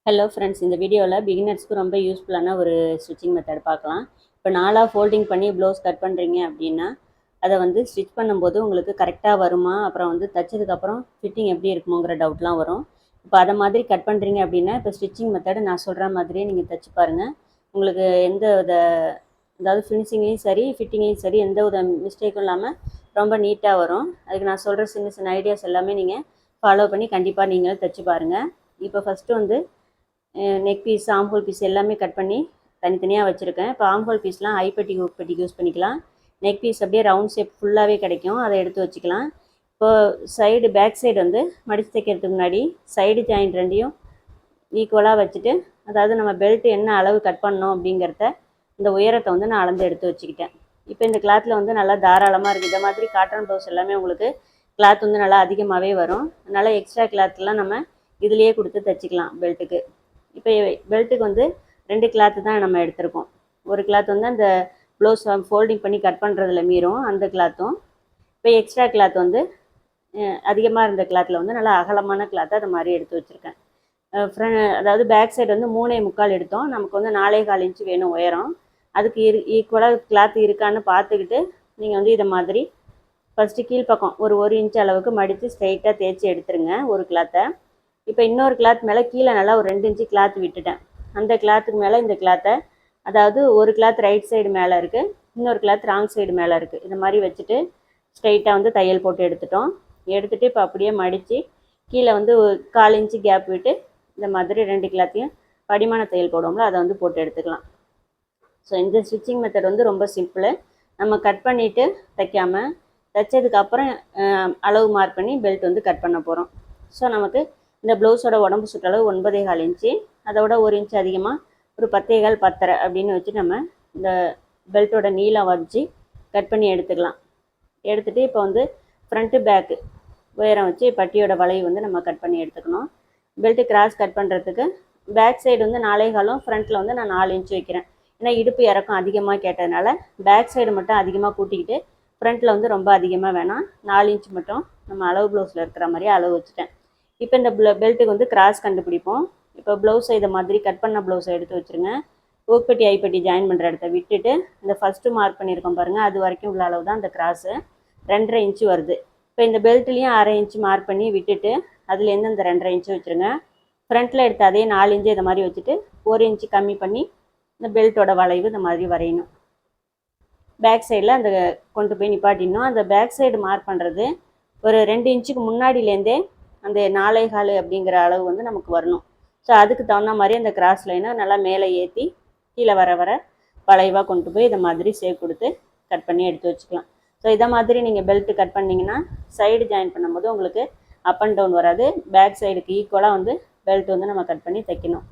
Hello friends, இந்த வீடியோவில் பிகினர்ஸ்க்கு ரொம்ப யூஸ்ஃபுல்லான ஒரு ஸ்டிச்சிங் மெத்தட் பார்க்கலாம். இப்போ நாலாக ஃபோல்டிங் பண்ணி ப்ளவுஸ் கட் பண்ணுறீங்க அப்படின்னா அதை வந்து ஸ்டிச் பண்ணும்போது உங்களுக்கு கரெக்டாக வருமா, அப்புறம் வந்து தைச்சதுக்கப்புறம் ஃபிட்டிங் எப்படி இருக்குமோங்கிற டவுட்லாம் வரும். இப்போ அதை மாதிரி கட் பண்ணுறீங்க அப்படின்னா இப்போ ஸ்டிச்சிங் மெத்தடு நான் சொல்கிற மாதிரியே நீங்கள் தைச்சி பாருங்கள். உங்களுக்கு எந்த வித அதாவது ஃபினிஷிங்லேயும் சரி ஃபிட்டிங்லேயும் சரி எந்த வித மிஸ்டேக்கும் இல்லாமல் ரொம்ப நீட்டாக வரும். அதுக்கு நான் சொல்கிற சின்ன சின்ன ஐடியாஸ் எல்லாமே நீங்கள் ஃபாலோ பண்ணி கண்டிப்பாக நீங்களும் தைச்சி பாருங்கள். இப்போ ஃபஸ்ட்டு வந்து நெக் பீஸ், ஆம்ஹோல் பீஸ் எல்லாமே கட் பண்ணி தனித்தனியாக வச்சுருக்கேன். இப்போ ஆம்ஹோல் பீஸ்லாம் ஐப்பட்டி உப்பட்டிக்கு யூஸ் பண்ணிக்கலாம். நெக் பீஸ் அப்படியே ரவுண்ட் ஷேப் ஃபுல்லாகவே கிடைக்கும், அதை எடுத்து வச்சுக்கலாம். இப்போது பேக் சைடு வந்து மடித்து தைக்கிறதுக்கு முன்னாடி சைடு ஜாயிண்ட் ரெண்டையும் ஈக்குவலாக வச்சுட்டு, அதாவது நம்ம பெல்ட் என்ன அளவு கட் பண்ணோம் அப்படிங்கிறத இந்த உயரத்தை வந்து நான் அளந்து எடுத்து வச்சுக்கிட்டேன். இப்போ இந்த கிளாத்தில் வந்து நல்லா தாராளமாக இருக்குது. இந்த மாதிரி காட்டன் ப்ளவுஸ் எல்லாமே உங்களுக்கு கிளாத் வந்து நல்லா அதிகமாகவே வரும். அதனால் எக்ஸ்ட்ரா கிளாத்லாம் நம்ம இதிலேயே கொடுத்து தைச்சிக்கலாம் பெல்ட்டுக்கு. இப்போ பெல்ட்டுக்கு வந்து 2 கிளாத்து தான் நம்ம எடுத்திருக்கோம். ஒரு கிளாத் வந்து அந்த ப்ளவுஸ் ஃபோல்டிங் பண்ணி கட் பண்ணுறதுல மீறும் அந்த கிளாத்தும், இப்போ எக்ஸ்ட்ரா கிளாத் வந்து அதிகமாக இருந்த கிளாத்தில் வந்து நல்லா அகலமான கிளாத்தை அது மாதிரி எடுத்து வச்சுருக்கேன். அதாவது பேக் சைடு வந்து 3.25 எடுத்தோம். நமக்கு வந்து 4.25 இன்ச்சு வேணும் உயரம். அதுக்கு ஈக்குவலாக கிளாத் இருக்கான்னு பார்த்துக்கிட்டு நீங்கள் வந்து இதை மாதிரி ஃபஸ்ட்டு கீழ்ப்பக்கம் ஒரு இன்ச் அளவுக்கு மடித்து ஸ்ட்ரைட்டாக தேய்ச்சி எடுத்துருங்க ஒரு கிளாத்தை. இப்போ இன்னொரு கிளாத் மேலே கீழே நல்லா ஒரு 2 இன்ச்சு கிளாத் விட்டுட்டேன். அந்த கிளாத்துக்கு மேலே இந்த கிளாத்தை, அதாவது ஒரு கிளாத் ரைட் சைடு மேலே இருக்குது, இன்னொரு கிளாத் ராங் சைடு மேலே இருக்குது. இந்த மாதிரி வச்சுட்டு ஸ்ட்ரைட்டாக வந்து தையல் போட்டு எடுத்துட்டோம். எடுத்துகிட்டு இப்போ அப்படியே மடித்து கீழே வந்து 1/4 இன்ச்சு கேப் விட்டு இந்த மாதிரி 2 கிளாத்தையும் படிமான தையல் போடுவோம்ல அதை வந்து போட்டு எடுத்துக்கலாம். ஸோ இந்த ஸ்டிச்சிங் மெத்தட் வந்து ரொம்ப சிம்பிள். நம்ம கட் பண்ணிவிட்டு தைக்காமல் தைச்சதுக்கப்புறம் அளவு மார்க் பண்ணி பெல்ட் வந்து கட் பண்ண போகிறோம். ஸோ நமக்கு இந்த ப்ளவுஸோட உடம்பு சுற்றளவு 9.25 இன்ச்சு, அதோட 1 இன்ச்சு அதிகமாக ஒரு 10.25 10.5 அப்படின்னு வச்சு நம்ம இந்த பெல்ட்டோட நீளம் வச்சு கட் பண்ணி எடுத்துக்கலாம். எடுத்துகிட்டு இப்போ வந்து ஃப்ரண்ட்டு பேக்கு உயரம் வச்சு பட்டியோட வளைவு வந்து நம்ம கட் பண்ணி எடுத்துக்கணும். பெல்ட்டு கிராஸ் கட் பண்ணுறதுக்கு பேக் சைடு வந்து 4.25, ஃப்ரண்ட்டில் வந்து நான் 4 இன்ச்சு வைக்கிறேன். ஏன்னா இடுப்பு இறக்கம் அதிகமாக கேட்டதுனால பேக் சைடு மட்டும் அதிகமாக கூட்டிக்கிட்டு ஃப்ரண்ட்டில் வந்து ரொம்ப அதிகமாக வேணாம், 4 இன்ச்சு மட்டும் நம்ம அளவு ப்ளவுஸில் இருக்கிற மாதிரி அளவு வச்சுட்டேன். இப்போ இந்த பெல்ட்டுக்கு வந்து கிராஸ் கண்டுபிடிப்போம். இப்போ ப்ளவுஸை இதை மாதிரி கட் பண்ண ப்ளவுஸை எடுத்து வச்சுருங்க. ஊக்பட்டி ஐப்பட்டி ஜாயின் பண்ணுற இடத்த விட்டுட்டு இந்த ஃபஸ்ட்டு மார்க் பண்ணியிருக்கோம் பாருங்கள், அது வரைக்கும் உள்ள அளவு தான் இந்த கிராஸு, 2.5 இன்ச்சு வருது. இப்போ இந்த பெல்ட்லேயும் 1/2 இன்ச்சு மார்க் பண்ணி விட்டுட்டு அதுலேருந்து இந்த 2.5 இன்ச்சு வச்சுருங்க. ஃப்ரண்ட்டில் எடுத்து அதே 4 இன்ச்சு இதை மாதிரி வச்சுட்டு 1 இன்ச்சு கம்மி பண்ணி இந்த பெல்ட்டோட வளைவு இந்த மாதிரி வரையணும். பேக் சைடில் அந்த கொண்டு போய் நிப்பாட்டிடணும். அந்த பேக் சைடு மார்க் பண்ணுறது ஒரு 2 இன்ச்சுக்கு முன்னாடியிலேருந்தே அந்த 4.25 அப்படிங்கிற அளவு வந்து நமக்கு வரணும். ஸோ அதுக்கு தகுந்த மாதிரி அந்த கிராஸ் லைனை நல்லா மேலே ஏற்றி கீழே வர வளைவாக கொண்டு போய் இதை மாதிரி ஷேப் கொடுத்து கட் பண்ணி எடுத்து வச்சுக்கலாம். ஸோ இதை மாதிரி நீங்கள் பெல்ட்டு கட் பண்ணிங்கன்னா சைடு ஜாயின் பண்ணும்போது உங்களுக்கு அப் அண்ட் டவுன் வராது. பேக் சைடுக்கு ஈக்குவலாக வந்து பெல்ட் வந்து நம்ம கட் பண்ணி தைக்கணும்.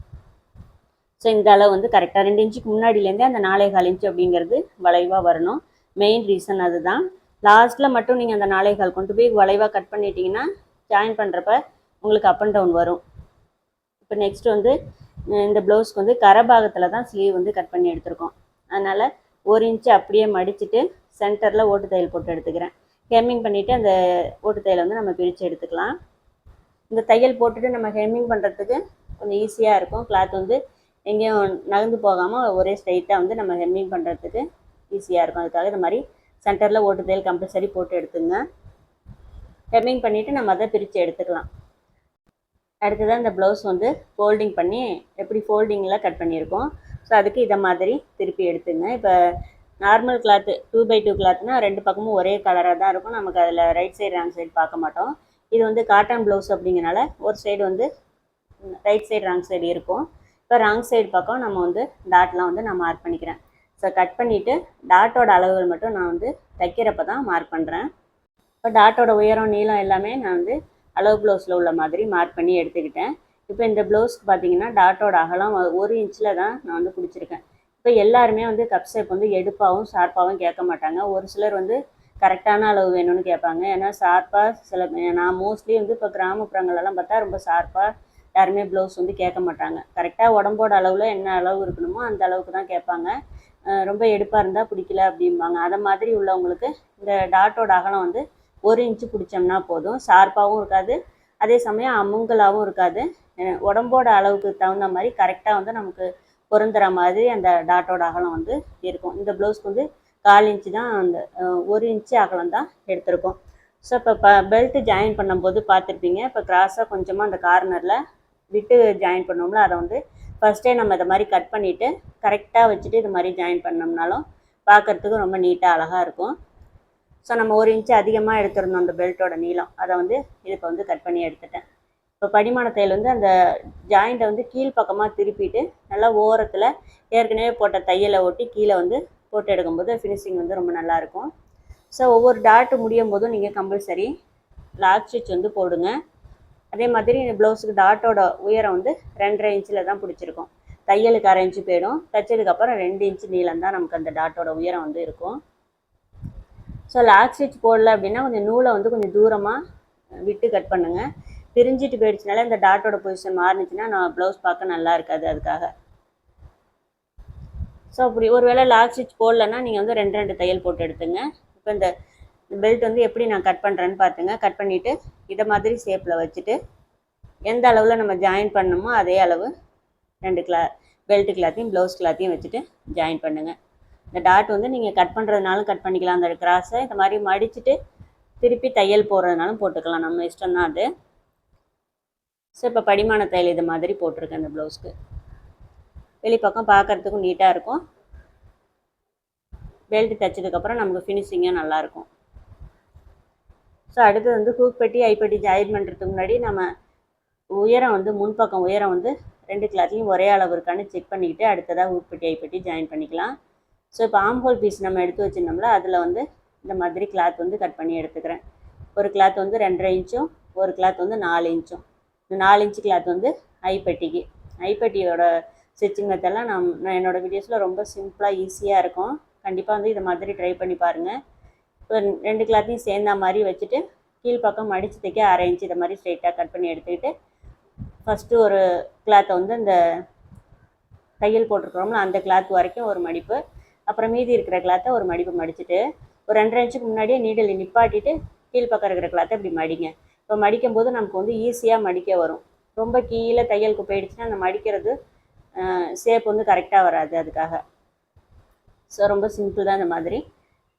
ஸோ இந்த அளவு வந்து கரெக்டாக 2 இன்ச்சுக்கு முன்னாடியிலேருந்தே அந்த 4.25 இன்ச்சு அப்படிங்கிறது வளைவாக வரணும். மெயின் ரீசன் அதுதான். லாஸ்ட்டில் மட்டும் நீங்கள் அந்த 4.25 கொண்டு போய் வளைவாக கட் பண்ணிட்டீங்கன்னா ஜாயின் பண்ணுறப்ப உங்களுக்கு அப் அண்ட் டவுன் வரும். இப்போ நெக்ஸ்ட் வந்து இந்த ப்ளவுஸ்க்கு வந்து கரபாகத்தில் தான் ஸ்லீவ் வந்து கட் பண்ணி எடுத்துருக்கோம். அதனால் 1 இன்ச்சு அப்படியே மடிச்சுட்டு சென்டரில் ஓட்டு தையல் போட்டு எடுத்துக்கிறேன். ஹெம்மிங் பண்ணிவிட்டு அந்த ஓட்டு தையலை வந்து நம்ம பிரித்து எடுத்துக்கலாம். இந்த தையல் போட்டுட்டு நம்ம ஹெம்மிங் பண்ணுறதுக்கு கொஞ்சம் ஈஸியாக இருக்கும். கிளாத் வந்து எங்கேயும் நகர்ந்து போகாமல் ஒரே ஸ்ட்ரைட்டாக வந்து நம்ம ஹெம்மிங் பண்ணுறதுக்கு ஈஸியாக இருக்கும். அதுக்காக இந்த மாதிரி சென்டரில் ஓட்டு தையல் கம்பல்சரி போட்டு எடுத்துங்க. ஹெம்மிங் பண்ணிவிட்டு நம்ம அதை பிரித்து எடுத்துக்கலாம். அடுத்ததான் இந்த ப்ளவுஸ் வந்து ஃபோல்டிங் பண்ணி எப்படி ஃபோல்டிங்கில் கட் பண்ணியிருக்கோம். ஸோ அதுக்கு இதை மாதிரி திருப்பி எடுத்துங்க. இப்போ நார்மல் கிளாத்து 2x2 கிளாத்னால் 2 பக்கமும் ஒரே கலராக தான் இருக்கும். நமக்கு அதில் ரைட் சைடு ராங் சைடு பார்க்க மாட்டோம். இது வந்து காட்டன் ப்ளவுஸ் அப்படிங்கிறனால ஒரு சைடு வந்து ரைட் சைடு ராங் சைடு இருக்கும். இப்போ ராங் சைடு பக்கம் நம்ம வந்து டாட்லாம் வந்து நான் மார்க் பண்ணிக்கிறேன். ஸோ கட் பண்ணிவிட்டு டாட்டோட அளவுகள் மட்டும் நான் வந்து தைக்கிறப்ப தான் மார்க் பண்ணுறேன். இப்போ டாட்டோட உயரம் நீளம் எல்லாமே நான் வந்து அளவு ப்ளவுஸில் உள்ள மாதிரி மார்க் பண்ணி எடுத்துக்கிட்டேன். இப்போ இந்த ப்ளவுஸ்க்கு பார்த்தீங்கன்னா டாட்டோட அகலம் 1 இன்ச்சில் தான் நான் வந்து பிடிச்சிருக்கேன். இப்போ எல்லாருமே வந்து கப் ஷேப் வந்து எடுப்பாகவும் ஷார்ப்பாகவும் கேட்க மாட்டாங்க. ஒரு சிலர் வந்து கரெக்டான அளவு வேணும்னு கேட்பாங்க. ஏன்னா ஷார்ப்பாக நான் மோஸ்ட்லி வந்து இப்போ கிராமப்புறங்களெல்லாம் பார்த்தா ரொம்ப ஷார்ப்பாக யாருமே ப்ளவுஸ் வந்து கேட்க மாட்டாங்க. கரெக்டாக உடம்போட அளவில் என்ன அளவு இருக்கணுமோ அந்த அளவுக்கு தான் கேட்பாங்க. ரொம்ப எடுப்பாக இருந்தால் பிடிக்கல அப்படிம்பாங்க. அதை மாதிரி உள்ளவங்களுக்கு இந்த டாட்டோட அகலம் வந்து 1 இன்ச்சு பிடிச்சோம்னா போதும். ஷார்ப்பாகவும் இருக்காது, அதே சமயம் அமுங்கலாகவும் இருக்காது. உடம்போட அளவுக்கு தகுந்த மாதிரி கரெக்டாக வந்து நமக்கு பொருந்துற மாதிரி அந்த டாட்டோட அகலம் வந்து இருக்கும். இந்த ப்ளவுஸ்க்கு வந்து 1/4 இன்ச்சு தான், அந்த 1 இன்ச்சு அகலம் தான் எடுத்திருக்கோம். ஸோ இப்போ பெல்ட்டு ஜாயின் பண்ணும்போது பார்த்துருப்பீங்க, இப்போ கிராஸாக கொஞ்சமாக அந்த கார்னரில் விட்டு ஜாயின் பண்ணோம்ல, அதை வந்து ஃபஸ்ட்டே நம்ம இதை மாதிரி கட் பண்ணிவிட்டு கரெக்டாக வச்சுட்டு இது மாதிரி ஜாயின் பண்ணோம்னாலும் பார்க்குறதுக்கு ரொம்ப நீட்டாக அழகாக இருக்கும். ஸோ நம்ம 1 இன்ச்சு அதிகமாக எடுத்துருந்தோம் அந்த பெல்ட்டோட நீளம், அதை வந்து இதுக்கு வந்து கட் பண்ணி எடுத்துட்டேன். இப்போ படிமான தையல் வந்து அந்த ஜாயிண்ட்டை வந்து கீழ்ப்பக்கமாக திருப்பிட்டு நல்லா ஓரத்தில் ஏற்கனவே போட்ட தையலை ஒட்டி கீழே வந்து போட்டு எடுக்கும்போது ஃபினிஷிங் வந்து ரொம்ப நல்லாயிருக்கும். ஸோ ஒவ்வொரு டாட்டு முடியும் போதும் நீங்கள் கம்பல்சரி லாக் ஸ்டிச் வந்து போடுங்க. அதே மாதிரி இந்த ப்ளவுஸுக்கு டாட்டோட உயரம் வந்து 2.5 இன்ச்சில் தான் பிடிச்சிருக்கும். தையலுக்கு 1/2 இன்ச்சு போயிடும். தைச்சதுக்கப்புறம் 2 இன்ச்சு நீளம் தான் நமக்கு அந்த டாட்டோட உயரம் வந்து இருக்கும். ஸோ லாக் ஸ்டிச் போடல அப்படின்னா கொஞ்சம் நூலை வந்து கொஞ்சம் தூரமாக விட்டு கட் பண்ணுங்கள். பிரிஞ்சிட்டு போயிடுச்சுனால இந்த டாட்டோட பொசிஷன் மாறினுச்சுன்னா நான் ப்ளவுஸ் பார்க்க நல்லா இருக்காது, அதுக்காக. ஸோ அப்படி ஒரு வேளை லாக் ஸ்டிச் போடலன்னா நீங்கள் வந்து 2 தையல் போட்டு எடுத்துங்க. இப்போ இந்த பெல்ட் வந்து எப்படி நான் கட் பண்ணுறேன்னு பார்த்துங்க. கட் பண்ணிவிட்டு இதை மாதிரி ஷேப்பில் வச்சுட்டு எந்த அளவில் நம்ம ஜாயின் பண்ணணுமோ அதே அளவு 2 பெல்ட் கிளாத்தையும் ப்ளவுஸ் கிளாத்தையும் வச்சுட்டு ஜாயின் பண்ணுங்கள். இந்த டாட் வந்து நீங்கள் கட் பண்ணுறதுனாலும் கட் பண்ணிக்கலாம். அந்த கிராஸை இந்த மாதிரி மடிச்சுட்டு திருப்பி தையல் போடுறதுனாலும் போட்டுக்கலாம், நம்ம இஷ்டம் தான் அது. ஸோ இப்போ படிமான தையல் இது மாதிரி போட்டிருக்கேன் இந்த ப்ளவுஸ்க்கு. வெளிப்பக்கம் பார்க்குறதுக்கும் நீட்டாக இருக்கும். பெல்ட் தைச்சதுக்கப்புறம் நமக்கு ஃபினிஷிங்கும் நல்லாயிருக்கும். ஸோ அடுத்து வந்து ஹூக் பெட்டி ஐப்பட்டி ஜாயின் பண்ணுறதுக்கு முன்னாடி நம்ம உயரம் வந்து முன்பக்கம் உயரம் வந்து 2 கிளாத்லையும் ஒரே அளவு இருக்கான்னு செக் பண்ணிக்கிட்டு அடுத்ததாக ஹூக் பெட்டி ஐப்பட்டி ஜாயின் பண்ணிக்கலாம். ஸோ இப்போ ஆம்ஹோல் பீஸ் நம்ம எடுத்து வச்சுருந்தோம்ல, அதில் வந்து இந்த மாதிரி கிளாத் வந்து கட் பண்ணி எடுத்துக்கிறேன். ஒரு கிளாத் வந்து 2.5 இன்ச்சும் ஒரு கிளாத் வந்து 4 இன்ச்சும். இந்த 4 இன்ச்சு கிளாத் வந்து ஐப்பட்டிக்கு. ஐப்பட்டியோட ஸ்டிச்சிங் மெத்தட்லாம் நான் என்னோடய வீடியோஸில் ரொம்ப சிம்பிளாக ஈஸியாக இருக்கும். கண்டிப்பாக வந்து இதை மாதிரி ட்ரை பண்ணி பாருங்கள். இப்போ 2 கிளாத்தையும் சேர்ந்த மாதிரி வச்சுட்டு கீழ்ப்பக்கம் மடித்து தைக்க 1/2 இன்ச்சு இதை மாதிரி ஸ்ட்ரெயிட்டாக கட் பண்ணி எடுத்துக்கிட்டு ஃபஸ்ட்டு ஒரு கிளாத்தை வந்து அந்த தையல் போட்டிருக்கிறோம்ல அந்த கிளாத் வரைக்கும் ஒரு மடிப்பு, அப்புறம் மீதி இருக்கிற கிளாத்தை ஒரு மடிப்பு மடிச்சுட்டு ஒரு 2.5 இன்ச்சுக்கு முன்னாடியே நீடில் நிப்பாட்டிட்டு கீழ்ப்பக்கம் இருக்கிற கிளாத்தை இப்படி மடிங்க. இப்போ மடிக்கும் போது நமக்கு வந்து ஈஸியாக மடிக்க வரும். ரொம்ப கீழே தையலுக்கு போயிடுச்சுன்னா அந்த மடிக்கிறது ஷேப் வந்து கரெக்டாக வராது, அதுக்காக. ஸோ ரொம்ப சிம்பிள் தான். இந்த மாதிரி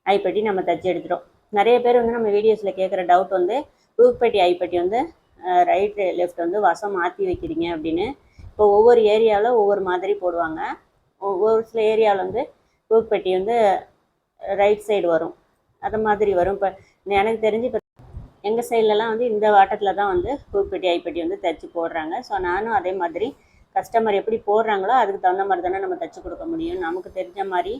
ஐப்பட்டி நம்ம தைச்சி எடுத்துட்டோம். நிறைய பேர் வந்து நம்ம வீடியோஸில் கேட்குற டவுட் வந்து ஹூக் பெட்டி ஐப்பட்டி வந்து ரைட் லெஃப்ட் வந்து வசம் மாற்றி வைக்கிறீங்க அப்படின்னு. இப்போ ஒவ்வொரு ஏரியாவில் ஒவ்வொரு மாதிரி போடுவாங்க. ஒவ்வொரு சில ஏரியாவில் வந்து ஹூக் பெட்டி வந்து ரைட் சைடு வரும், அது மாதிரி வரும். இப்போ எனக்கு தெரிஞ்சு இப்போ எங்கள் சைட்லலாம் வந்து இந்த வாட்டத்தில் தான் வந்து ஹூக் பெட்டி ஐப்பட்டி வந்து தைச்சி போடுறாங்க. ஸோ நானும் அதே மாதிரி கஸ்டமர் எப்படி போடுறாங்களோ அதுக்கு தகுந்த மாதிரி தானே நம்ம தைச்சி கொடுக்க முடியும். நமக்கு தெரிஞ்ச மாதிரி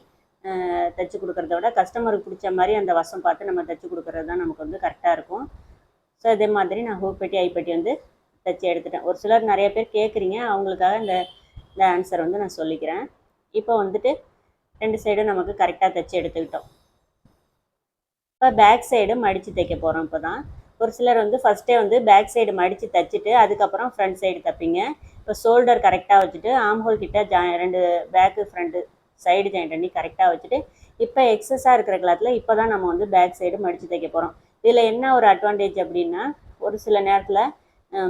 தைச்சி கொடுக்குறத விட கஸ்டமருக்கு பிடிச்ச மாதிரி அந்த வசம் பார்த்து நம்ம தைச்சி கொடுக்குறது தான் நமக்கு வந்து கரெக்டாக இருக்கும். ஸோ இதே மாதிரி நான் ஹூக் பெட்டி ஐப்பட்டி வந்து தைச்சி எடுத்துட்டேன். ஒரு சிலர் நிறைய பேர் கேட்குறீங்க, அவங்களுக்காக இந்த ஆன்சர் வந்து நான் சொல்லிக்கிறேன். இப்போ வந்துட்டு 2 சைடும் நமக்கு கரெக்டாக தைச்சி எடுத்துக்கிட்டோம். இப்போ பேக் சைடு மடித்து தைக்க போகிறோம். இப்போ தான் ஒரு சிலர் வந்து ஃபஸ்ட்டே வந்து பேக் சைடு மடித்து தைச்சிட்டு அதுக்கப்புறம் ஃப்ரண்ட் சைடு தைப்பீங்க. இப்போ ஷோல்டர் கரெக்டாக வச்சுட்டு ஆம்ஹோல் கிட்ட 2 பேக்கு ஃப்ரண்ட்டு சைடு ஜாயின் பண்ணி கரெக்டாக வச்சுட்டு இப்போ எக்ஸஸாக இருக்கிற கிளாத்தில் இப்போ தான் நம்ம வந்து பேக் சைடு மடித்து தைக்க போகிறோம். இதில் என்ன ஒரு அட்வான்டேஜ் அப்படின்னா, ஒரு சில நேரத்தில்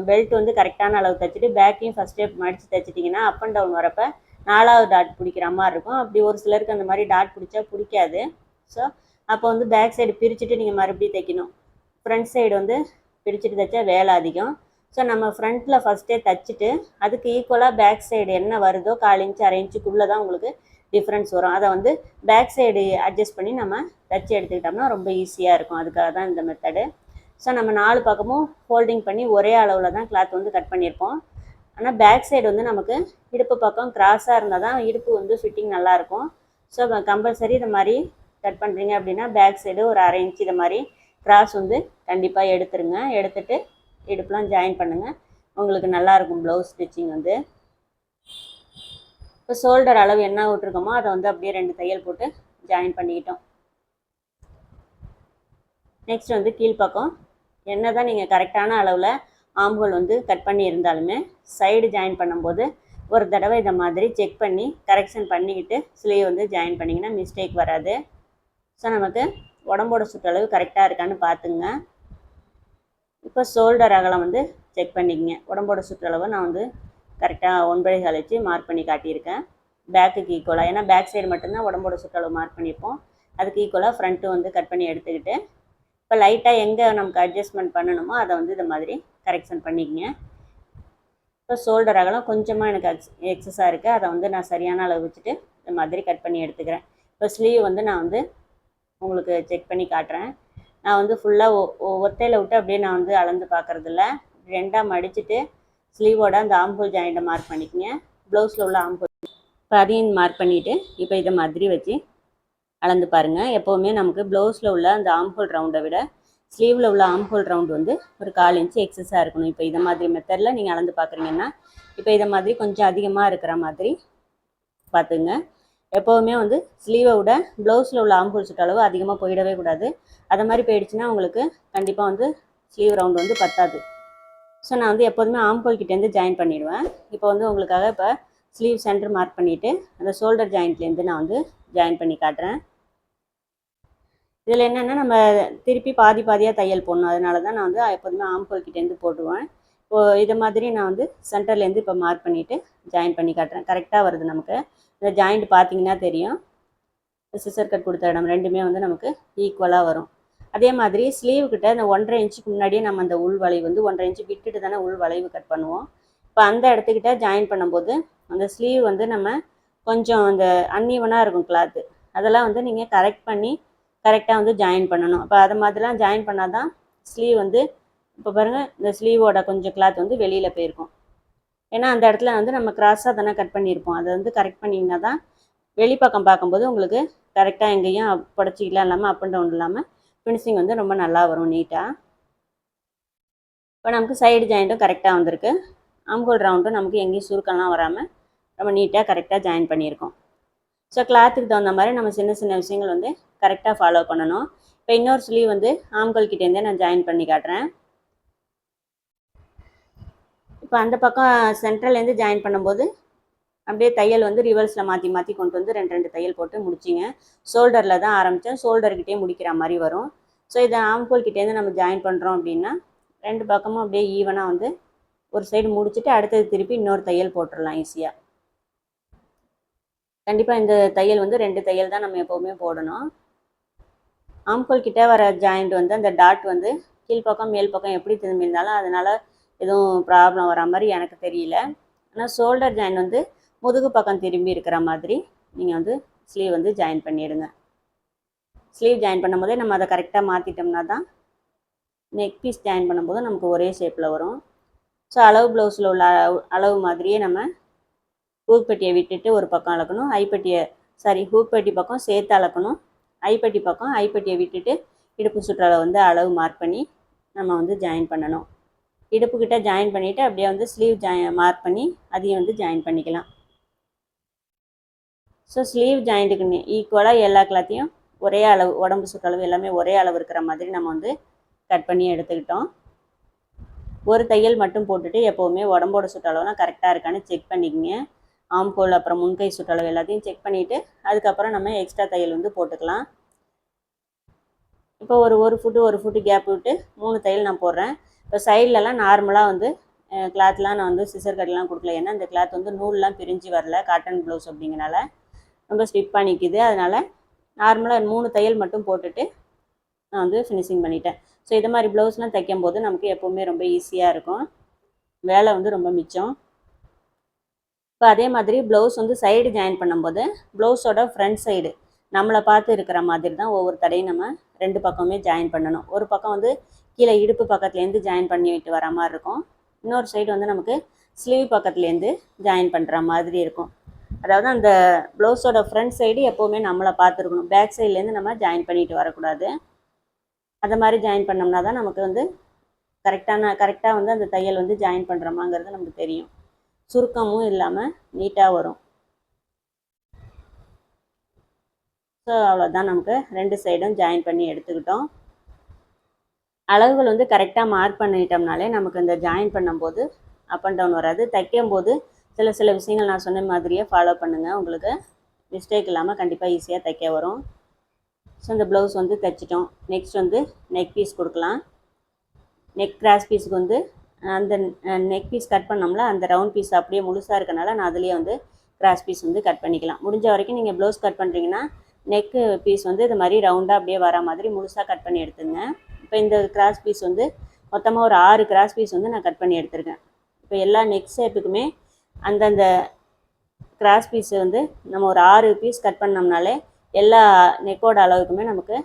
பெல்ட் வந்து கரெக்டான அளவு தைச்சிட்டு பேக்கையும் ஃபஸ்ட்டே மடித்து தைச்சிட்டிங்கன்னா அப் அண்ட் டவுன் வரப்போ 4வது டாட் பிடிக்கிற மாதிரி இருக்கும். அப்படி ஒரு சிலருக்கு அந்த மாதிரி டாட் பிடிச்சா பிடிக்காது. ஸோ அப்போ வந்து பேக் சைடு பிரிச்சுட்டு நீங்கள் மறுபடியும் தைக்கணும். ஃப்ரண்ட் சைடு வந்து பிரிச்சுட்டு தைச்சா வேலை அதிகம். ஸோ நம்ம ஃப்ரண்ட்டில் ஃபஸ்ட்டே தைச்சிட்டு அதுக்கு ஈக்குவலாக பேக் சைடு என்ன வருதோ 1/4 இன்ச்சு 1/2 இன்ச்சுக்குள்ளே தான் உங்களுக்கு டிஃப்ரென்ஸ் வரும். அதை வந்து பேக் சைடு அட்ஜஸ்ட் பண்ணி நம்ம தைச்சி எடுத்துக்கிட்டோம்னா ரொம்ப ஈஸியாக இருக்கும். அதுக்காக தான் இந்த மெத்தடு. ஸோ நம்ம 4 பக்கமும் ஃபோல்டிங் பண்ணி ஒரே அளவில் தான் கிளாத் வந்து கட் பண்ணியிருப்போம். ஆனால் பேக் சைடு வந்து நமக்கு இடுப்பு பக்கம் கிராஸாக இருந்தால் தான் இடுப்பு வந்து ஃபிட்டிங் நல்லாயிருக்கும். ஸோ கம்பல்சரி இந்த மாதிரி கட் பண்ணுறீங்க அப்படின்னா பேக் சைடு ஒரு 1/2 இன்ச்சு இதை மாதிரி கிராஸ் வந்து கண்டிப்பாக எடுத்துருங்க. எடுத்துகிட்டு இடுப்புலாம் ஜாயின் பண்ணுங்கள், உங்களுக்கு நல்லாயிருக்கும் ப்ளவுஸ் ஸ்டிச்சிங் வந்து. இப்போ ஷோல்டர் அளவு என்ன விட்டுருக்கோமோ அதை வந்து அப்படியே 2 தையல் போட்டு ஜாயின் பண்ணிக்கிட்டோம். நெக்ஸ்ட் வந்து கீழ்ப்பக்கம் என்ன தான் நீங்கள் கரெக்டான அளவில் ஆம்ஹோல் வந்து கட் பண்ணி இருந்தாலுமே சைடு ஜாயின் பண்ணும்போது ஒரு தடவை இதை மாதிரி செக் பண்ணி கரெக்ஷன் பண்ணிக்கிட்டு ஸ்லீவ் வந்து ஜாயின் பண்ணிங்கன்னா மிஸ்டேக் வராது. ஸோ நமக்கு உடம்போட சுற்றளவு கரெக்டாக இருக்கான்னு பார்த்துங்க. இப்போ ஷோல்டர் அகலம் வந்து செக் பண்ணிக்கங்க. உடம்போட சுற்றளவு நான் வந்து கரெக்டாக 1/4 வச்சு மார்க் பண்ணி காட்டியிருக்கேன். பேக்குக்கு ஈக்குவலாக, ஏன்னா பேக் சைடு மட்டும்தான் உடம்போட சுற்றளவு மார்க் பண்ணியிருப்போம். அதுக்கு ஈக்குவலாக ஃப்ரண்ட்டு வந்து கட் பண்ணி எடுத்துக்கிட்டு, இப்போ லைட்டாக எங்கே நமக்கு அட்ஜஸ்ட்மெண்ட் பண்ணணுமோ அதை வந்து இந்த மாதிரி கரெக்ஷன் பண்ணிக்கங்க. இப்போ ஷோல்டர் அகலம் கொஞ்சமாக எனக்கு எக்ஸஸாக இருக்குது, அதை வந்து நான் சரியான அளவு வச்சுட்டு இந்த மாதிரி கட் பண்ணி எடுத்துக்கிறேன். இப்போ ஸ்லீவ் வந்து நான் வந்து உங்களுக்கு செக் பண்ணி காட்டுறேன். நான் வந்து ஃபுல்லாக ஒத்தையில் விட்டு அப்படியே நான் வந்து அளந்து பார்க்குறதில்ல, 2ஆக மடிச்சுட்டு ஸ்லீவோட அந்த ஆம்ஹோல் ஜாயிண்ட்டை மார்க் பண்ணிக்கங்க. ப்ளவுஸில் உள்ள ஆம்ஹோல் இப்போ அதையும் மார்க் பண்ணிவிட்டு இப்போ இதை மாதிரி வச்சு அளந்து பாருங்கள். எப்போவுமே நமக்கு ப்ளவுஸில் உள்ள அந்த ஆம்ஹோல் ரவுண்டை விட ஸ்லீவில் உள்ள ஆம்ஹோல் ரவுண்டு வந்து ஒரு 1/4 இன்ச்சு எக்ஸஸாக இருக்கணும். இப்போ இதை மாதிரி மெத்தடில் நீங்கள் அளந்து பார்க்குறீங்கன்னா இப்போ இதை மாதிரி கொஞ்சம் அதிகமாக இருக்கிற மாதிரி பார்த்துங்க. எப்போவுமே வந்து ஸ்லீவை விட ப்ளவுஸில் உள்ள ஆம்ஹோல் சுற்றளவு அதிகமாக போயிடவே கூடாது. அது மாதிரி போயிடுச்சுன்னா உங்களுக்கு கண்டிப்பாக வந்து ஸ்லீவ் ரவுண்டு வந்து பத்தாது. ஸோ நான் வந்து எப்போதுமே ஆம்ஹோல் கிட்டேருந்து ஜாயின் பண்ணிவிடுவேன். இப்போ வந்து உங்களுக்காக இப்போ ஸ்லீவ் சென்டர் மார்க் பண்ணிவிட்டு அந்த ஷோல்டர் ஜாயிண்ட்லேருந்து நான் வந்து ஜாயின் பண்ணி காட்டுறேன். இதில் என்னென்னா நம்ம திருப்பி பாதி பாதியாக தையல் போடணும், அதனால தான் நான் வந்து எப்போதுமே ஆம்ஹோல் கிட்டேருந்து போட்டுருவேன். இப்போது இதை மாதிரி நான் வந்து சென்டர்லேருந்து இப்போ மார்க் பண்ணிவிட்டு ஜாயின் பண்ணி காட்டுறேன். கரெக்டாக வருது நமக்கு. இந்த ஜாயிண்ட் பார்த்தீங்கன்னா தெரியும், சிசர் கட் கொடுத்த இடம் ரெண்டுமே வந்து நமக்கு ஈக்குவலாக வரும். அதே மாதிரி ஸ்லீவுக்கிட்ட இந்த 1.5 இன்ச்சுக்கு முன்னாடியே நம்ம அந்த உள் வளைவு வந்து 1.5 இன்ச்சு விட்டுட்டு தானே உள் வளைவு கட் பண்ணுவோம். இப்போ அந்த இடத்துக்கிட்ட ஜாயின் பண்ணும்போது அந்த ஸ்லீவ் வந்து நம்ம கொஞ்சம் அந்த அன்ஈவனாக இருக்கும் கிளாத்து, அதெல்லாம் வந்து நீங்கள் கரெக்ட் பண்ணி கரெக்டாக வந்து ஜாயின் பண்ணணும். அப்போ அது மாதிரிலாம் ஜாயின் பண்ணால் தான் ஸ்லீவ் வந்து இப்போ பாருங்கள் இந்த ஸ்லீவோட கொஞ்சம் கிளாத் வந்து வெளியில் போயிருக்கும். ஏன்னா அந்த இடத்துல வந்து நம்ம கிராஸாக தானே கட் பண்ணியிருப்போம், அதை வந்து கரெக்ட் பண்ணிங்கன்னா தான் வெளிப்பக்கம் பார்க்கும்போது உங்களுக்கு கரெக்டாக எங்கேயும் புடச்சிக்கலாம் இல்லாமல் அப் அண்ட் டவுன் இல்லாமல் ஃபினிஷிங் வந்து ரொம்ப நல்லா வரும் நீட்டாக. இப்போ நமக்கு சைடு ஜாயிண்ட்டும் கரெக்டாக வந்திருக்கு. ஆம்ஹோல் ரவுண்டும் நமக்கு எங்கேயும் சுருக்கம்லாம் வராமல் ரொம்ப நீட்டாக கரெக்டாக ஜாயின் பண்ணியிருக்கோம். ஸோ கிளாத்துக்கு தகுந்த மாதிரி நம்ம சின்ன சின்ன விஷயங்கள் வந்து கரெக்டாக ஃபாலோ பண்ணணும். இப்போ இன்னொரு ஸ்லீவ் வந்து ஆம்ஹோல் கிட்டேருந்தே நான் ஜாயின் பண்ணி காட்டுறேன். இப்போ அந்த பக்கம் சென்ட்ரல்லேருந்து ஜாயின் பண்ணும்போது அப்படியே தையல் வந்து ரிவர்ஸில் மாற்றி மாற்றி கொண்டு வந்து 2 தையல் போட்டு முடிச்சிங்க. ஷோல்டரில் தான் ஆரம்பித்தேன், ஷோல்டர்கிட்டே முடிக்கிற மாதிரி வரும். ஸோ இதை ஆம்ஹோல் கிட்டேருந்து நம்ம ஜாயின் பண்ணுறோம் அப்படின்னா 2 பக்கமும் அப்படியே ஈவனாக வந்து ஒரு சைடு முடிச்சுட்டு அடுத்தது திருப்பி இன்னொரு தையல் போட்டுடலாம் ஈஸியாக. கண்டிப்பாக இந்த தையல் வந்து 2 தையல் தான் நம்ம எப்போவுமே போடணும். ஆம்ஹோல் கிட்டே வர ஜாயிண்ட் வந்து அந்த டாட் வந்து கீழ்ப்பக்கம் மேல் பக்கம் எப்படி திரும்பியிருந்தாலும் அதனால் எதுவும் ப்ராப்ளம் வர மாதிரி எனக்கு தெரியல. ஆனால் ஷோல்டர் ஜாயின் வந்து முதுகு பக்கம் திரும்பி இருக்கிற மாதிரி நீங்கள் வந்து ஸ்லீவ் வந்து ஜாயின் பண்ணிவிடுங்க. ஸ்லீவ் ஜாயின் பண்ணும்போதே நம்ம அதை கரெக்டாக மாற்றிட்டோம்னா தான் நெக் பீஸ் ஜாயின் பண்ணும்போது நமக்கு ஒரே ஷேப்பில் வரும். ஸோ அளவு ப்ளவுஸில் உள்ள அளவு மாதிரியே நம்ம ஹூக் பெட்டியை விட்டுட்டு ஒரு பக்கம் அளக்கணும், ஹூக் பெட்டி பக்கம் சேர்த்து அளக்கணும், ஐப்பட்டி பக்கம் ஐப்பட்டியை விட்டுட்டு இடுப்பு சுற்றளவு வந்து அளவு மார்க் பண்ணி நம்ம வந்து ஜாயின் பண்ணணும். இடுப்புக்கிட்ட ஜாயின் பண்ணிவிட்டு அப்படியே வந்து ஸ்லீவ் மார்க் பண்ணி அதையும் வந்து ஜாயின் பண்ணிக்கலாம். ஸோ ஸ்லீவ் ஜாயிண்ட்டுக்கு ஈக்குவலாக எல்லா கிளாத்தையும் ஒரே அளவு, உடம்பு சுற்றளவு எல்லாமே ஒரே அளவு இருக்கிற மாதிரி நம்ம வந்து கட் பண்ணி எடுத்துக்கிட்டோம். ஒரு தையல் மட்டும் போட்டுட்டு எப்போவுமே உடம்போட சுற்றளவுலாம் கரெக்டாக இருக்கான்னு செக் பண்ணிக்கங்க. ஆம்ஹோல் அப்புறம் முன்கை சுற்றளவு எல்லாத்தையும் செக் பண்ணிவிட்டு அதுக்கப்புறம் நம்ம எக்ஸ்ட்ரா தையல் வந்து போட்டுக்கலாம். இப்போ ஒரு ஃபுட்டு கேப் விட்டு 3 தையல் நான் போடுறேன். இப்போ சைட்லலாம் நார்மலாக வந்து கிளாத்லாம் நான் வந்து சிசர் கட்லாம் கொடுக்கல, ஏன்னா இந்த கிளாத் வந்து நூல்லாம் பிரிஞ்சு வரல, காட்டன் ப்ளவுஸ் அப்படிங்கிறனால ரொம்ப ஸ்டிப்பாக நிற்கிது. அதனால் நார்மலாக 3 தையல் மட்டும் போட்டுட்டு நான் வந்து ஃபினிஷிங் பண்ணிட்டேன். ஸோ இது மாதிரி ப்ளவுஸ்லாம் தைக்கும்போது நமக்கு எப்போவுமே ரொம்ப ஈஸியாக இருக்கும், வேலை வந்து ரொம்ப மிச்சம். இப்போ அதே மாதிரி ப்ளவுஸ் வந்து சைடு ஜாயின் பண்ணும்போது ப்ளவுஸோட ஃப்ரண்ட் சைடு நம்மளை பார்த்து இருக்கிற மாதிரி தான் ஒவ்வொரு தடையும் நம்ம 2 பக்கமே ஜாயின் பண்ணணும். ஒரு பக்கம் வந்து கீழே இடுப்பு பக்கத்துலேருந்து ஜாயின் பண்ணிவிட்டு வர மாதிரி இருக்கும், இன்னொரு சைடு வந்து நமக்கு ஸ்லீவ் பக்கத்துலேருந்து ஜாயின் பண்ணுற மாதிரி இருக்கும். அதாவது அந்த ப்ளவுஸோட ஃப்ரண்ட் சைடு எப்போவுமே நம்மளை பார்த்துருக்கணும், பேக் சைட்லேருந்து நம்ம ஜாயின் பண்ணிட்டு வரக்கூடாது. அந்த மாதிரி ஜாயின் பண்ணோம்னா தான் நமக்கு வந்து கரெக்டாக வந்து அந்த தையல் வந்து ஜாயின் பண்ணுறோமாங்கிறது நமக்கு தெரியும், சுருக்கமும் இல்லாமல் நீட்டாக வரும். ஸோ அவ்வளோதான், நமக்கு 2 சைடும் ஜாயின் பண்ணி எடுத்துக்கிட்டோம். அளவுகள் வந்து கரெக்டாக மார்க் பண்ணிட்டோம்னாலே நமக்கு இந்த ஜாயின் பண்ணும்போது அப் அண்ட் டவுன் வராது. தைக்கும்போது சில விஷயங்கள் நான் சொன்ன மாதிரியே ஃபாலோ பண்ணுங்கள், உங்களுக்கு மிஸ்டேக் இல்லாமல் கண்டிப்பாக ஈஸியாக தைக்க வரும். ஸோ இந்த ப்ளவுஸ் வந்து தைச்சிட்டோம். நெக்ஸ்ட் வந்து நெக் பீஸ் கொடுக்கலாம். நெக் கிராஸ் பீஸுக்கு வந்து அந்த நெக் பீஸ் கட் பண்ணோம்ல அந்த ரவுண்ட் பீஸ் அப்படியே முழுசாக இருக்கனால நான் அதுலேயே வந்து கிராஸ் பீஸ் வந்து கட் பண்ணிக்கலாம். முடிஞ்ச வரைக்கும் நீங்கள் ப்ளவுஸ் கட் பண்ணுறீங்கன்னா நெக்கு பீஸ் வந்து இது மாதிரி ரவுண்டாக அப்படியே வர மாதிரி முழுசாக கட் பண்ணி எடுத்துங்க. இப்போ இந்த கிராஸ் பீஸ் வந்து மொத்தமாக ஒரு 6 கிராஸ் பீஸ் வந்து நான் கட் பண்ணி எடுத்துருக்கேன். இப்போ எல்லா நெக் ஷேப்புக்குமே அந்தந்த கிராஸ் பீஸ் வந்து நம்ம ஒரு 6 பீஸ் கட் பண்ணோம்னாலே எல்லா நெக்கோட அளவுக்குமே நமக்கு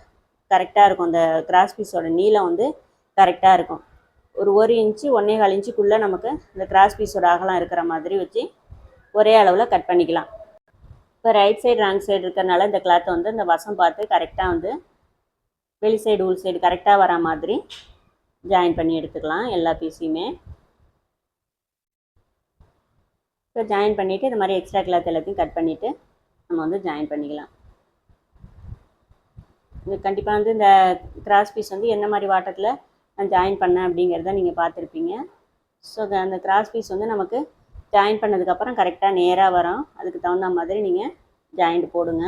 கரெக்டாக இருக்கும். அந்த கிராஸ் பீஸோட நீளம் வந்து கரெக்டாக இருக்கும். ஒரு இன்ச்சு 1.25 இன்ச்சுக்குள்ளே நமக்கு இந்த கிராஸ் பீஸோட அகலம் இருக்கிற மாதிரி வச்சு ஒரே அளவில் கட் பண்ணிக்கலாம். இப்போ ரைட் சைடு ராங் சைடு இருக்கிறனால இந்த கிளாத்தை வந்து இந்த வசம் பார்த்து கரெக்டாக வந்து வெளி சைடு உள் சைடு கரெக்டாக வர மாதிரி ஜாயின் பண்ணி எடுத்துக்கலாம் எல்லா பீஸையுமே. இப்போ ஜாயின் பண்ணிவிட்டு இந்த மாதிரி எக்ஸ்ட்ரா கிளாத் எல்லாத்தையும் கட் பண்ணிவிட்டு நம்ம வந்து ஜாயின் பண்ணிக்கலாம். இது கண்டிப்பாக வந்து இந்த கிராஸ் பீஸ் வந்து என்ன மாதிரி வாட்டத்தில் நான் ஜாயின் பண்ணேன் அப்படிங்கிறத நீங்கள் பார்த்துருப்பீங்க. ஸோ அந்த கிராஸ் பீஸ் வந்து நமக்கு ஜாயின் பண்ணதுக்கப்புறம் கரெக்டாக நேராக வரும். அதுக்கு தகுந்த மாதிரி நீங்கள் ஜாயிண்ட் போடுங்க.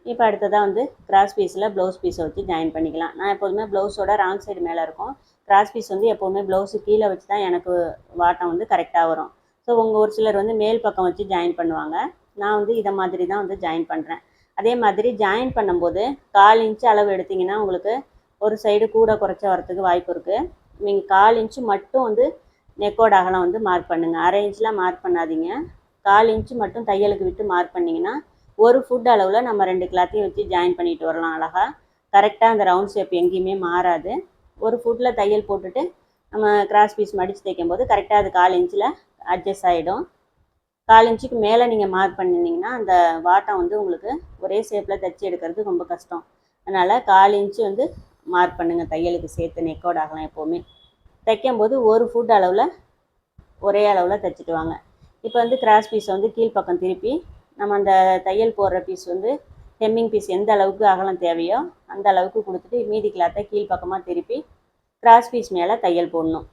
இப்போ அடுத்ததாக வந்து கிராஸ் பீஸில் ப்ளவுஸ் பீஸை வச்சு ஜாயின் பண்ணிக்கலாம். நான் எப்போதுமே ப்ளவுஸோட ராங் சைடு மேலே இருக்கும். கிராஸ் பீஸ் வந்து எப்போதுமே ப்ளவுஸு கீழே வச்சு தான் எனக்கு வாட்டம் வந்து கரெக்டாக வரும். ஸோ ஒரு சிலர் வந்து மேல் பக்கம் வச்சு ஜாயின் பண்ணுவாங்க. நான் வந்து இதை மாதிரி தான் வந்து ஜாயின் பண்ணுறேன். அதே மாதிரி ஜாயின் பண்ணும்போது 1/4 இன்ச்சு அளவு எடுத்திங்கன்னா உங்களுக்கு ஒரு சைடு கூட குறைச்ச வரத்துக்கு வாய்ப்பு இருக்குது. நீங்கள் 1/4 இன்ச்சு மட்டும் வந்து நெக்கோட அகலம் வந்து மார்க் பண்ணுங்கள். 1/2 இன்ச்லாம் மார்க் பண்ணாதீங்க. 1/4 இன்ச்சு மட்டும் தையலுக்கு விட்டு மார்க் பண்ணிங்கன்னா ஒரு ஃபுட் அளவில் நம்ம 2 கிளாத்தையும் வச்சு ஜாயின் பண்ணிட்டு வரலாம். அழகாக கரெக்டாக அந்த ரவுண்ட் ஷேப் எங்கேயுமே மாறாது. ஒரு ஃபுட்டில் தையல் போட்டுட்டு நம்ம கிராஸ் பீஸ் மடித்து தைக்கும்போது கரெக்டாக அது 1/4 இன்ச்சில் அட்ஜஸ்ட் ஆகிடும். 1/4 இன்ச்சுக்கு மேலே நீங்கள் மார்க் பண்ணிங்கன்னா அந்த வாட்டம் வந்து உங்களுக்கு ஒரே ஷேப்பில் தைச்சி எடுக்கிறது ரொம்ப கஷ்டம். அதனால் 1/4 இன்ச்சு வந்து மார்க் பண்ணுங்கள் தையலுக்கு சேர்த்து நெக்கோட அகலம். எப்போவுமே தைக்கும்போது ஒரு ஃபுட் அளவில் ஒரே அளவில் தைச்சிட்டு வாங்க. இப்போ வந்து கிராஸ் பீஸை வந்து கீழ்ப்பக்கம் திருப்பி நம்ம அந்த தையல் போடுற பீஸ் வந்து ஹெம்மிங் பீஸ் எந்த அளவுக்கு அகலம் தேவையோ அந்த அளவுக்கு கொடுத்துட்டு மீதி கிளாத்தை கீழ்ப்பக்கமாக திருப்பி கிராஸ் பீஸ் மேலே தையல் போடணும்.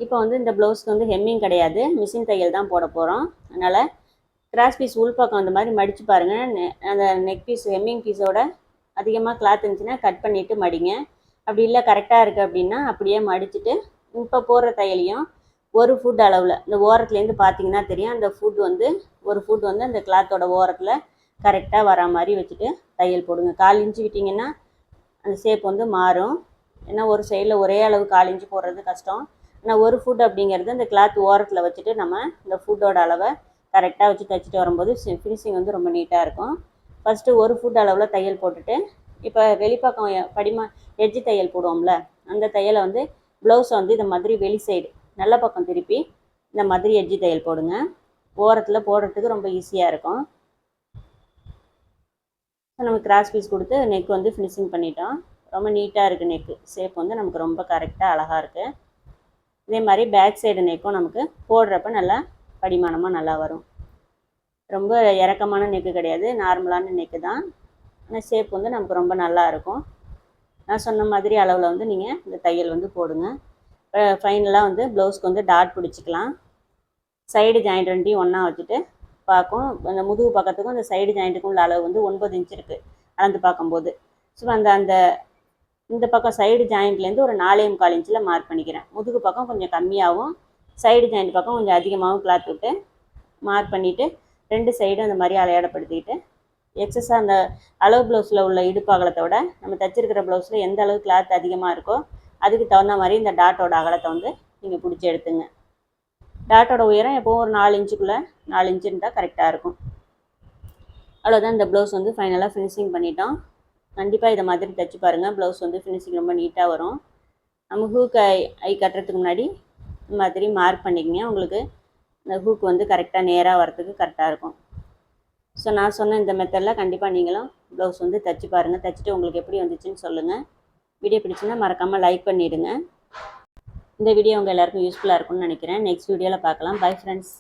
இப்போ வந்து இந்த ப்ளவுஸ்க்கு வந்து ஹெம்மிங் கிடையாது, மிஷின் தையல் தான் போட போகிறோம். அதனால் கிராஸ் பீஸ் உள்பக்கம் அந்த மாதிரி மடித்து பாருங்கள். அந்த நெக் பீஸ் ஹெம்மிங் பீஸோட அதிகமாக கிளாத் இருந்துச்சுன்னா கட் பண்ணிவிட்டு மடிங்க. அப்படி இல்லை கரெக்டாக இருக்குது அப்படின்னா அப்படியே மடிச்சுட்டு இப்போ போடுற தையலையும் ஒரு ஃபுட் அளவில் இந்த ஓரத்துலேருந்து பார்த்தீங்கன்னா தெரியும். அந்த ஃபுட் வந்து ஒரு ஃபுட் வந்து அந்த கிளாத்தோட ஓரத்தில் கரெக்டாக வர மாதிரி வச்சுட்டு தையல் போடுங்க. 1/4 இன்ச்சு விட்டிங்கன்னா அந்த ஷேப் வந்து மாறும். ஏன்னா ஒரு சைடில் ஒரே அளவு 1/4 இன்ச்சு போடுறது கஷ்டம். ஆனால் ஒரு ஃபுட் அப்படிங்கிறது அந்த கிளாத் ஓரத்தில் வச்சுட்டு நம்ம இந்த ஃபுட்டோட அளவை கரெக்டாக வச்சு தைச்சிட்டு வரும்போது ஃபினிஷிங் வந்து ரொம்ப நீட்டாக இருக்கும். ஃபஸ்ட்டு ஒரு ஃபுட் அளவில் தையல் போட்டுட்டு இப்போ வெளிப்பக்கம் எட்ஜி தையல் போடுவோம்ல அந்த தையலை வந்து ப்ளவுஸை வந்து இந்த மாதிரி வெளி சைடு நல்ல பக்கம் திருப்பி இந்த மாதிரி எட்ஜி தையல் போடுங்க. ஓரத்தில் போடுறதுக்கு ரொம்ப ஈஸியாக இருக்கும். நம்ம கிராஸ் பீஸ் கொடுத்து நெக் வந்து ஃபினிஷிங் பண்ணிட்டோம். ரொம்ப நீட்டாக இருக்குது. நெக்கு ஷேப் வந்து நமக்கு ரொம்ப கரெக்டாக அழகாக இருக்குது. இதே மாதிரி பேக் சைடு நெக்கும் நமக்கு போடுறப்ப நல்லா படிமானமாக நல்லா வரும். ரொம்ப இறக்கமான நெக்கு கிடையாது, நார்மலான நெக்கு தான். ஆனால் ஷேப் வந்து நமக்கு ரொம்ப நல்லா இருக்கும். நான் சொன்ன மாதிரி அளவில் வந்து நீங்கள் இந்த தையல் வந்து போடுங்க. ஃபைனலாக வந்து ப்ளவுஸ்க்கு வந்து டாட் பிடிச்சிக்கலாம். சைடு ஜாயிண்ட் ரெண்டையும் ஒன்றா வச்சுட்டு பார்க்கும். அந்த முதுகு பக்கத்துக்கும் அந்த சைடு ஜாயிண்ட்டுக்கும் உள்ள அளவு வந்து 9 இன்ச் இருக்குது அளந்து பார்க்கும்போது. ஸோ இந்த பக்கம் சைடு ஜாயிண்ட்லேருந்து ஒரு 4.25 இன்ச்சில் மார்க் பண்ணிக்கிறேன். முதுகு பக்கம் கொஞ்சம் கம்மியாகவும் சைடு ஜாயிண்ட் பக்கம் கொஞ்சம் அதிகமாகவும் கிளாத் விட்டு மார்க் பண்ணிவிட்டு 2 சைடும் அந்த மாதிரி அலையாடப்படுத்திக்கிட்டு எக்ஸஸாக அந்த அளவு ப்ளவுஸில் உள்ள இடுப்பு அகலத்தை விட நம்ம தைச்சிருக்கிற ப்ளவுஸில் எந்த அளவு கிளாத் அதிகமாக இருக்கோ அதுக்கு தகுந்த மாதிரி இந்த டாட்டோட அகலத்தை வந்து நீங்கள் பிடிச்சி எடுத்துங்க. டாட்டோட உயரம் எப்போவும் ஒரு 4 இன்ச்சுக்குள்ளே 4 இன்ச்சு இருந்தால் கரெக்டாக இருக்கும். அவ்வளோதான். இந்த ப்ளவுஸ் வந்து ஃபைனலாக ஃபினிஷிங் பண்ணிட்டோம். கண்டிப்பாக இதை மாதிரி தைச்சி பாருங்கள். ப்ளவுஸ் வந்து ஃபினிஷிங் ரொம்ப நீட்டாக வரும். நம்ம ஹூக் ஐ கட்டுறதுக்கு முன்னாடி இந்த மாதிரி மார்க் பண்ணிக்கங்க. உங்களுக்கு இந்த ஹூக் வந்து கரெக்டாக நேராக வரத்துக்கு கரெக்டாக இருக்கும். ஸோ நான் சொன்ன இந்த மெத்தடில் கண்டிப்பாக நீங்களும் ப்ளவுஸ் வந்து தைச்சி பாருங்கள். தைச்சிட்டு உங்களுக்கு எப்படி வந்துச்சுன்னு சொல்லுங்கள். வீடியோ பிடிச்சுன்னா மறக்காமல் லைக் பண்ணிவிடுங்க. இந்த வீடியோ உங்கள் எல்லாருக்கும் யூஸ்ஃபுல்லாக இருக்கும்னு நினைக்கிறேன். நெக்ஸ்ட் வீடியோவில் பார்க்கலாம். Bye friends.